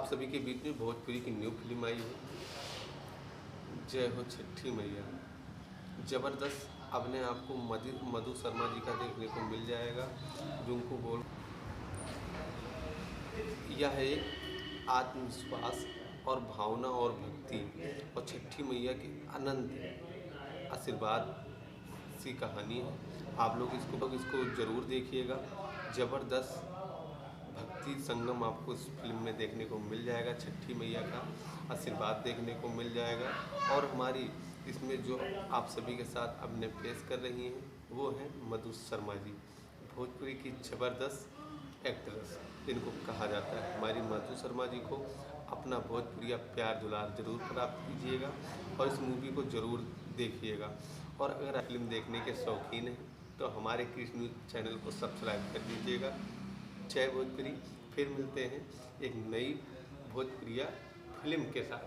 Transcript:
सभी के बीच में भोजपुरी की न्यू फिल्म आई है, जय हो छठी मैया। ज़बरदस्त अपने आपको मधु शर्मा जी का देखने को मिल जाएगा, जिनको बोल यह एक आत्मविश्वास और भावना और भक्ति और छठी मैया की अनंत आशीर्वाद सी कहानी है। आप लोग इसको ज़रूर देखिएगा। ज़बरदस्त भक्ति संगम आपको इस फिल्म में देखने को मिल जाएगा। छठी मैया का आशीर्वाद देखने को मिल जाएगा। और हमारी इसमें जो आप सभी के साथ अपने पेश कर रही हैं वो हैं मधु शर्मा जी, भोजपुरी की ज़बरदस्त एक्ट्रेस जिनको कहा जाता है। हमारी मधु शर्मा जी को अपना भोजपुरिया प्यार दुलार जरूर प्राप्त कीजिएगा और इस मूवी को ज़रूर देखिएगा। और अगर आप फिल्म देखने के शौकीन हैं तो हमारे कृष्ण न्यूज़ चैनल को सब्सक्राइब कर दीजिएगा। जय भोजपुरी। फिर मिलते हैं एक नई भोजपुरिया फिल्म के साथ।